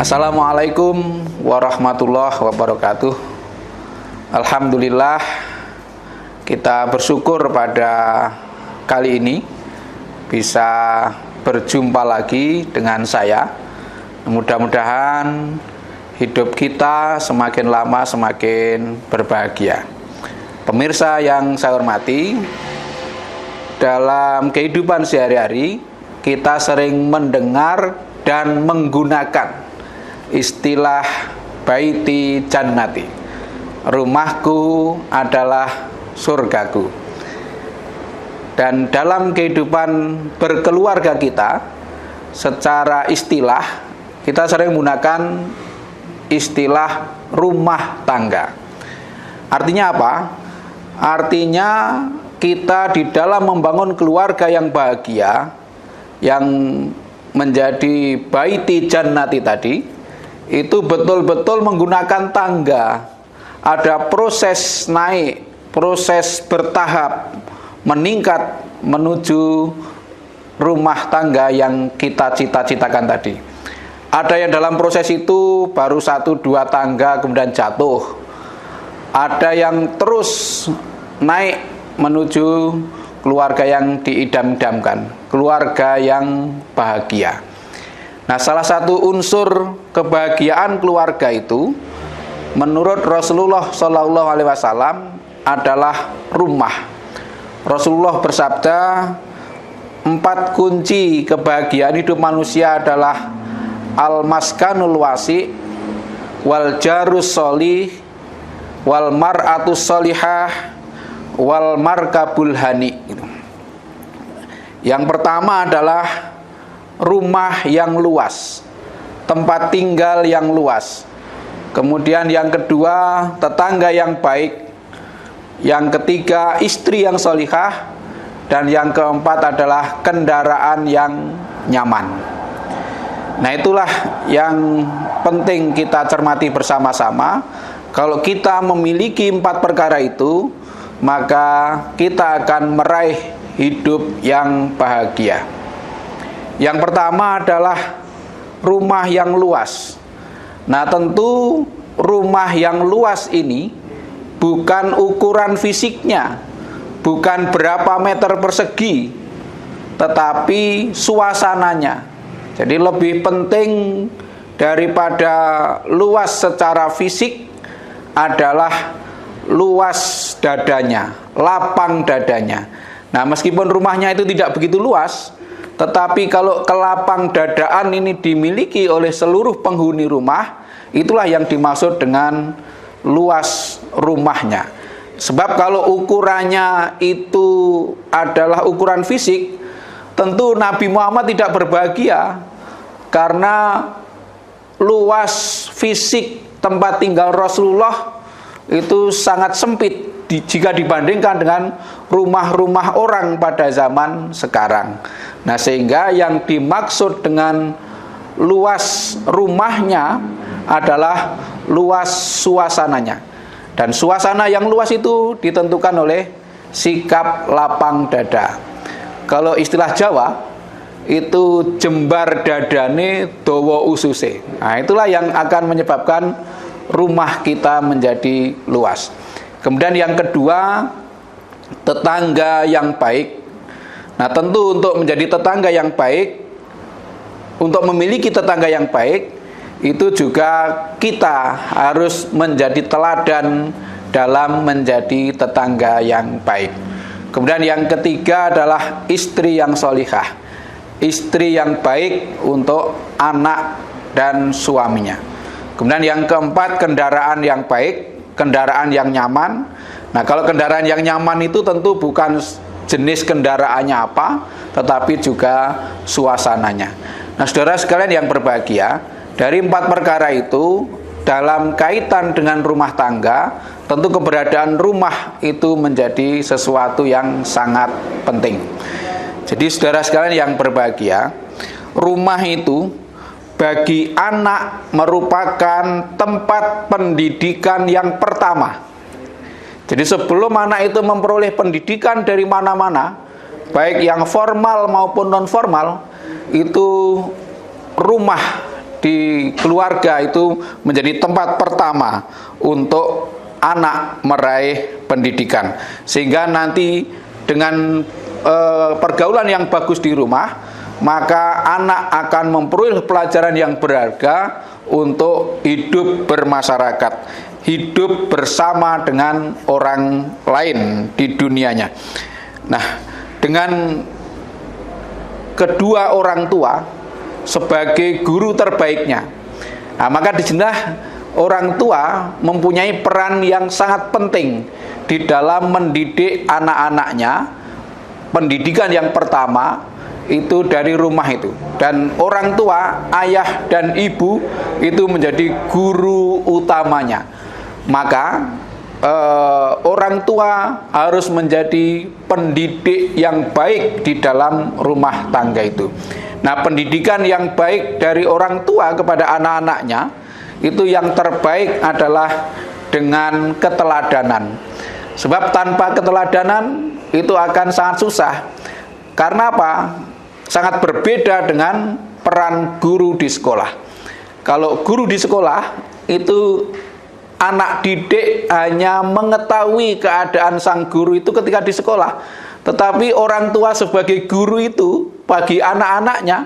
Assalamualaikum warahmatullahi wabarakatuh. Alhamdulillah, kita bersyukur pada kali ini bisa berjumpa lagi dengan saya. Mudah-mudahan hidup kita semakin lama semakin berbahagia. Pemirsa yang saya hormati, dalam kehidupan sehari-hari kita sering mendengar dan menggunakan istilah baiti jannati, rumahku adalah surgaku. Dan dalam kehidupan berkeluarga kita, secara istilah kita sering menggunakan istilah rumah tangga. Artinya apa? Artinya kita di dalam membangun keluarga yang bahagia, yang menjadi baiti jannati tadi, itu betul-betul menggunakan tangga. Ada proses naik, proses bertahap, meningkat menuju rumah tangga yang kita cita-citakan tadi. Ada yang dalam proses itu baru 1-2 tangga kemudian jatuh. Ada yang terus naik menuju keluarga yang diidam-idamkan, keluarga yang bahagia. Nah, salah satu unsur kebahagiaan keluarga itu menurut Rasulullah SAW adalah rumah. Rasulullah bersabda, 4 kunci kebahagiaan hidup manusia adalah al-maskanul wasi, wal jarus sholih, wal mar'atus sholihah, wal markabul hani. Yang pertama adalah rumah yang luas, tempat tinggal yang luas. Kemudian yang kedua, tetangga yang baik. Yang ketiga, istri yang sholihah. Dan yang keempat adalah kendaraan yang nyaman. Nah, itulah yang penting kita cermati bersama-sama. Kalau kita memiliki 4 perkara itu, maka kita akan meraih hidup yang bahagia. Yang pertama adalah rumah yang luas. Nah, tentu rumah yang luas ini bukan ukuran fisiknya, bukan berapa meter persegi, tetapi suasananya. Jadi lebih penting daripada luas secara fisik adalah luas dadanya, lapang dadanya. Nah, meskipun rumahnya itu tidak begitu luas, tetapi kalau kelapang dadaan ini dimiliki oleh seluruh penghuni rumah, itulah yang dimaksud dengan luas rumahnya. Sebab kalau ukurannya itu adalah ukuran fisik, tentu Nabi Muhammad tidak berbahagia, karena luas fisik tempat tinggal Rasulullah itu sangat sempit jika dibandingkan dengan rumah-rumah orang pada zaman sekarang. Nah, sehingga yang dimaksud dengan luas rumahnya adalah luas suasananya. Dan suasana yang luas itu ditentukan oleh sikap lapang dada. Kalau istilah Jawa itu jembar dadane dawa ususe. Nah, itulah yang akan menyebabkan rumah kita menjadi luas. Kemudian yang kedua, tetangga yang baik. Nah, tentu untuk menjadi tetangga yang baik, untuk memiliki tetangga yang baik, itu juga kita harus menjadi teladan dalam menjadi tetangga yang baik. Kemudian yang ketiga adalah istri yang sholihah, istri yang baik untuk anak dan suaminya. Kemudian yang keempat, kendaraan yang baik, kendaraan yang nyaman. Nah, kalau kendaraan yang nyaman itu tentu bukan jenis kendaraannya apa, tetapi juga suasananya. Nah, saudara sekalian yang berbahagia, dari 4 perkara itu, dalam kaitan dengan rumah tangga, tentu keberadaan rumah itu menjadi sesuatu yang sangat penting. Jadi saudara sekalian yang berbahagia, rumah itu bagi anak merupakan tempat pendidikan yang pertama. Jadi sebelum anak itu memperoleh pendidikan dari mana-mana, baik yang formal maupun non formal, itu rumah di keluarga itu menjadi tempat pertama untuk anak meraih pendidikan, sehingga nanti dengan pergaulan yang bagus di rumah, maka anak akan memperoleh pelajaran yang berharga untuk hidup bermasyarakat, hidup bersama dengan orang lain di dunianya. Nah, dengan kedua orang tua sebagai guru terbaiknya, nah, maka disinilah orang tua mempunyai peran yang sangat penting di dalam mendidik anak-anaknya. Pendidikan yang pertama itu dari rumah itu, dan orang tua, ayah dan ibu itu menjadi guru utamanya. Maka orang tua harus menjadi pendidik yang baik di dalam rumah tangga itu. Nah, pendidikan yang baik dari orang tua kepada anak-anaknya itu yang terbaik adalah dengan keteladanan. Sebab tanpa keteladanan itu akan sangat susah. Karena apa? Sangat berbeda dengan peran guru di sekolah. Kalau guru di sekolah itu anak didik hanya mengetahui keadaan sang guru itu ketika di sekolah. Tetapi orang tua sebagai guru itu bagi anak-anaknya,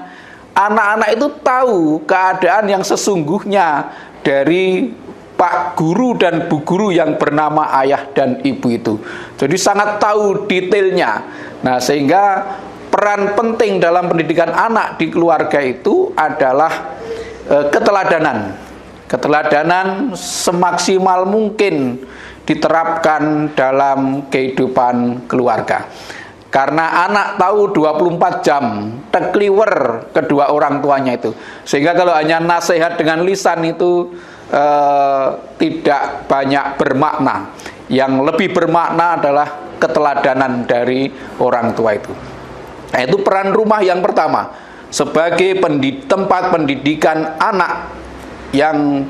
anak-anak itu tahu keadaan yang sesungguhnya dari Pak Guru dan Bu Guru yang bernama ayah dan ibu itu. Jadi sangat tahu detailnya. Nah, sehingga peran penting dalam pendidikan anak di keluarga itu adalah keteladanan. Keteladanan semaksimal mungkin diterapkan dalam kehidupan keluarga. Karena anak tahu 24 jam tekliwer kedua orang tuanya itu. Sehingga kalau hanya nasihat dengan lisan itu tidak banyak bermakna. Yang lebih bermakna adalah keteladanan dari orang tua itu. Nah, itu peran rumah yang pertama sebagai tempat pendidikan anak yang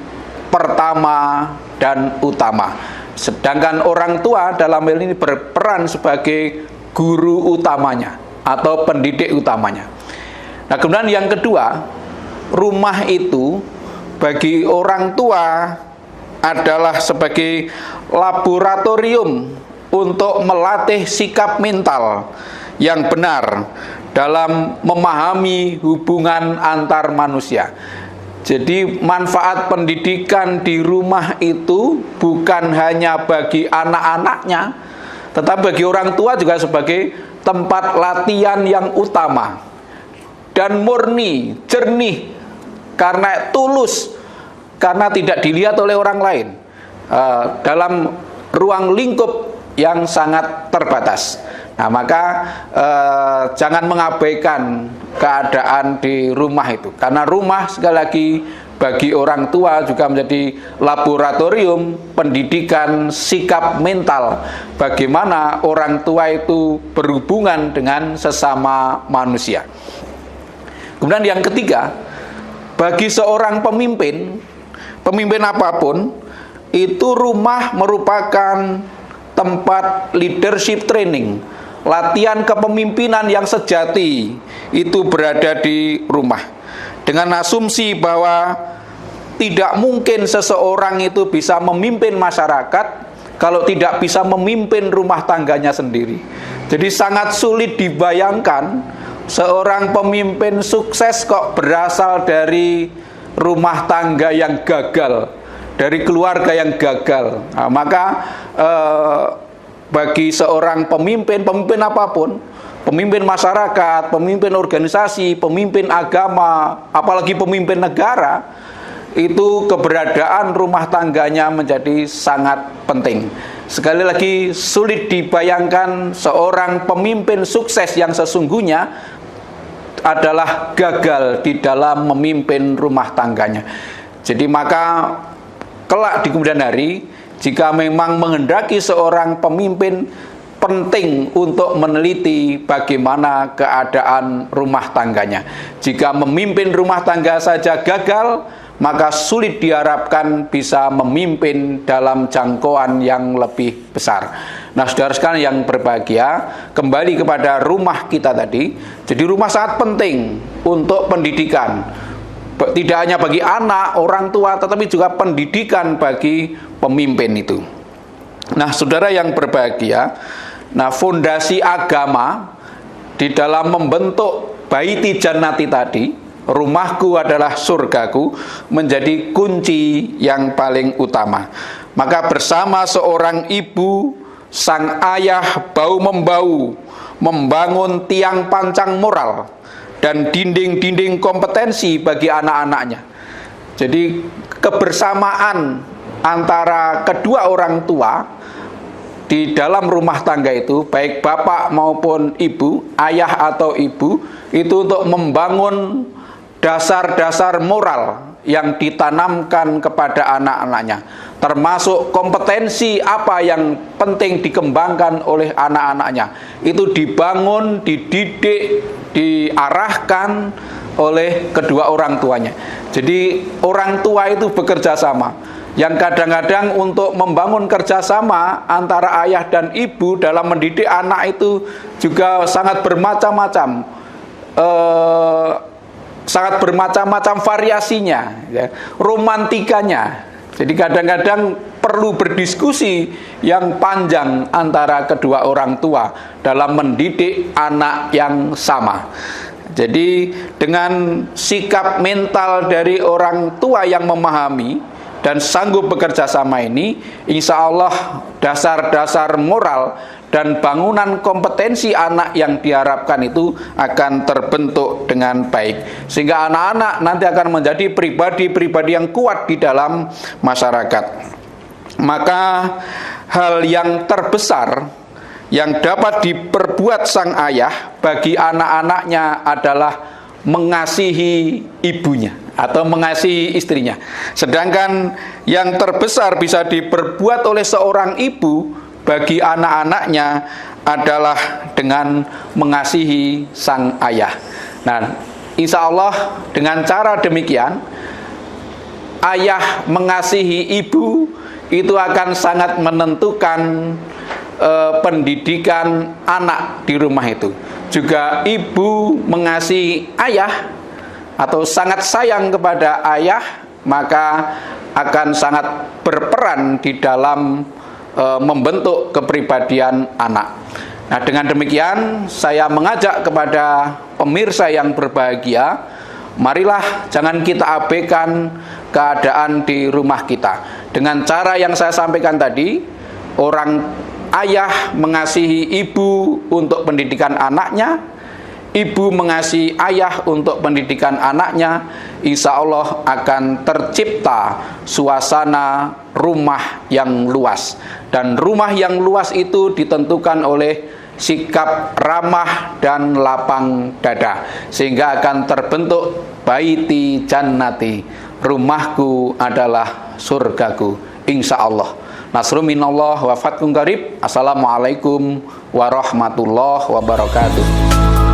pertama dan utama. Sedangkan orang tua dalam hal ini berperan sebagai guru utamanya atau pendidik utamanya. Nah, kemudian yang kedua, rumah itu bagi orang tua adalah sebagai laboratorium untuk melatih sikap mental yang benar dalam memahami hubungan antar manusia. Jadi manfaat pendidikan di rumah itu bukan hanya bagi anak-anaknya, tetapi bagi orang tua juga sebagai tempat latihan yang utama dan murni, jernih, karena tulus, karena tidak dilihat oleh orang lain, dalam ruang lingkup yang sangat terbatas. Nah, maka jangan mengabaikan keadaan di rumah itu, karena rumah sekali lagi bagi orang tua juga menjadi laboratorium pendidikan sikap mental, bagaimana orang tua itu berhubungan dengan sesama manusia. Kemudian yang ketiga, bagi seorang pemimpin apapun, itu rumah merupakan tempat leadership training, latihan kepemimpinan yang sejati itu berada di rumah. Dengan asumsi bahwa tidak mungkin seseorang itu bisa memimpin masyarakat kalau tidak bisa memimpin rumah tangganya sendiri. Jadi sangat sulit dibayangkan seorang pemimpin sukses kok berasal dari rumah tangga yang gagal, dari keluarga yang gagal. Nah, maka bagi seorang pemimpin apapun, pemimpin masyarakat, pemimpin organisasi, pemimpin agama, apalagi pemimpin negara, itu keberadaan rumah tangganya menjadi sangat penting. Sekali lagi, sulit dibayangkan seorang pemimpin sukses yang sesungguhnya adalah gagal di dalam memimpin rumah tangganya. Jadi maka kelak di kemudian hari, jika memang menghendaki seorang pemimpin, penting untuk meneliti bagaimana keadaan rumah tangganya. Jika memimpin rumah tangga saja gagal, maka sulit diharapkan bisa memimpin dalam jangkauan yang lebih besar. Nah, saudara sekalian yang berbahagia, kembali kepada rumah kita tadi. Jadi rumah sangat penting untuk pendidikan. tidak hanya bagi anak, orang tua, tetapi juga pendidikan bagi pemimpin itu. Nah, saudara yang berbahagia, nah fondasi agama di dalam membentuk baiti jannati tadi, rumahku adalah surgaku, menjadi kunci yang paling utama. Maka bersama seorang ibu, sang ayah bahu-membahu membangun tiang pancang moral dan dinding-dinding kompetensi bagi anak-anaknya. Jadi kebersamaan antara kedua orang tua di dalam rumah tangga itu, baik bapak maupun ibu, ayah atau ibu, itu untuk membangun dasar-dasar moral yang ditanamkan kepada anak-anaknya, termasuk kompetensi apa yang penting dikembangkan oleh anak-anaknya, itu dibangun, dididik, diarahkan oleh kedua orang tuanya. Jadi orang tua itu bekerja sama. Yang kadang-kadang untuk membangun kerjasama antara ayah dan ibu dalam mendidik anak itu juga sangat bermacam-macam, variasinya, ya, romantikanya. Jadi kadang-kadang perlu berdiskusi yang panjang antara kedua orang tua dalam mendidik anak yang sama. Jadi dengan sikap mental dari orang tua yang memahami dan sanggup bekerja sama ini, insya Allah dasar-dasar moral dan bangunan kompetensi anak yang diharapkan itu akan terbentuk dengan baik, sehingga anak-anak nanti akan menjadi pribadi-pribadi yang kuat di dalam masyarakat. Maka hal yang terbesar yang dapat diperbuat sang ayah bagi anak-anaknya adalah mengasihi ibunya atau mengasihi istrinya. Sedangkan yang terbesar bisa diperbuat oleh seorang ibu bagi anak-anaknya adalah dengan mengasihi sang ayah. Nah, insya Allah dengan cara demikian, ayah mengasihi ibu itu akan sangat menentukan pendidikan anak di rumah itu. Juga ibu mengasihi ayah atau sangat sayang kepada ayah, maka akan sangat berperan di dalam membentuk kepribadian anak. Nah, dengan demikian saya mengajak kepada pemirsa yang berbahagia, marilah jangan kita abaikan keadaan di rumah kita. Dengan cara yang saya sampaikan tadi, orang ayah mengasihi ibu untuk pendidikan anaknya, ibu mengasihi ayah untuk pendidikan anaknya, insya Allah akan tercipta suasana rumah yang luas. Dan rumah yang luas itu ditentukan oleh sikap ramah dan lapang dada, sehingga akan terbentuk baiti jannati, rumahku adalah surgaku, insya Allah. Nasrun minallah wa fathun qarib. Assalamualaikum warahmatullahi wabarakatuh.